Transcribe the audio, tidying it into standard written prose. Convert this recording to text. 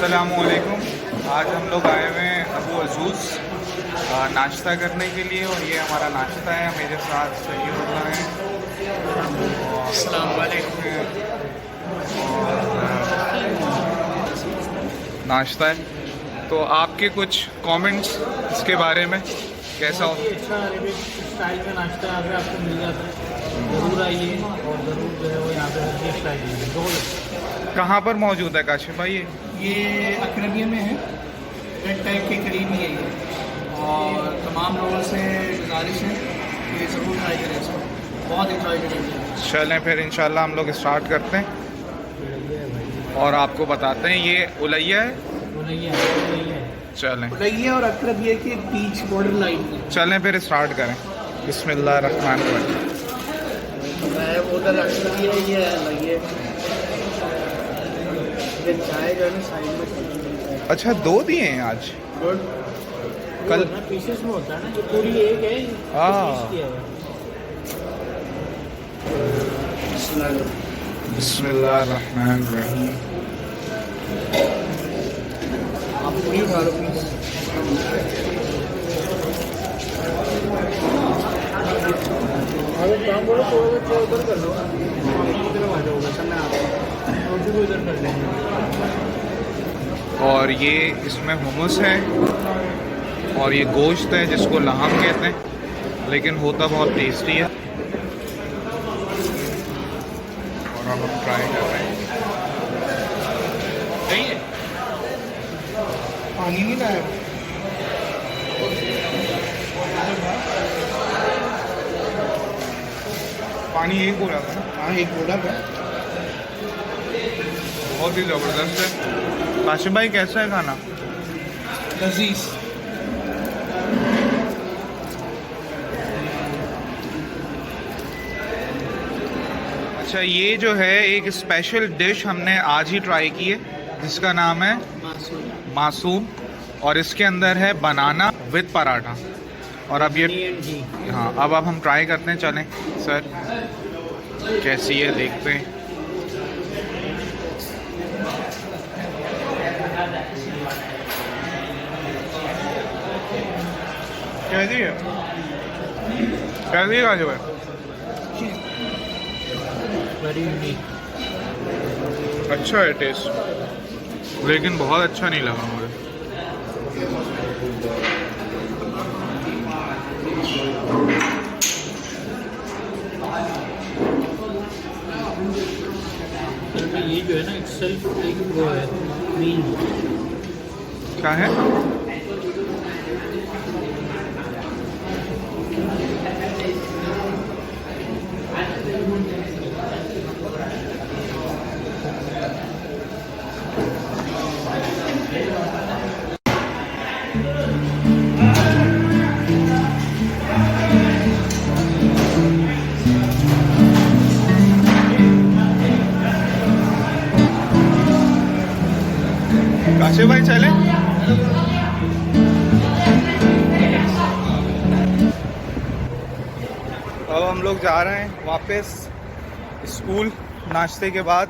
अस्सलामुअलैकुम। आज हम लोग आए हुए हैं अबू अज़ूज़ नाश्ता करने के लिए, और ये हमारा नाश्ता है। मेरे साथ सैयदुल्लाह हैं और नाश्ता है। तो आपके कुछ कमेंट्स इसके बारे में, कैसा हो? अच्छा अरेबिक स्टाइल का नाश्ता यहाँ पे आपको मिल जाता है, ज़रूर आइए और ज़रूर जो है वो यहाँ पे अरेबिक स्टाइल मिलेगा। कहाँ पर मौजूद है काशिफ भाई? ये अकरबिया में है, रेड टाइप के करीब ही है ये, और तमाम लोगों से गुजारिश है कि ज़रूर ट्राई करें इसको, बहुत इंजॉय करेंगे। चलें फिर इंशाल्लाह हम लोग स्टार्ट करते हैं और आपको बताते हैं। ये उलैया है। चलें उलैया और अकरबिया के बीच बॉर्डर लाइन में। चलें फिर स्टार्ट करें। बिस्मिल्लाहिर्रहमानिर्रहीम। मैं उधर अकरबिया, ये उलैया, ये चाय जो है ना साइड में। अच्छा, दो दिए हैं आज। गुड। कल पीसेस में होता है ना, ये पूरी एक है। बिस्मिल्लाहिर्रहमानिर्रहीम। आप पूरी उठा लो प्लीज। काम करो, थोड़ा सा उधर कर लो, इधर आ जाओगे, सामने आ जाओ, रोटी को इधर कर लेंगे। और ये इसमें हुमस है और ये गोश्त है जिसको लहम कहते हैं, लेकिन होता बहुत टेस्टी है। और अब हम ट्राई कर रहे हैं। सही है। पानी नहीं लाया। पानी यही पूरा था ना? हाँ, एक बोला है। बहुत ही ज़बरदस्त है। काशिफ भाई कैसा है खाना? लजीज। अच्छा, ये जो है एक स्पेशल डिश हमने आज ही ट्राई की है, जिसका नाम है मासूम, और इसके अंदर है बनाना विद पराठा। और अब ये हाँ, अब हम ट्राई करते हैं। चलें सर, कैसी है देखते हैं। कैसी है? कैसी है काशिफ भाई? Very unique. अच्छा है टेस्ट, लेकिन बहुत अच्छा नहीं लगा मुझे। ये जो है ना सेल्फ एक वो है मीन। क्या है? काशिफ भाई चले? अब हम लोग जा रहे हैं वापस स्कूल नाश्ते के बाद।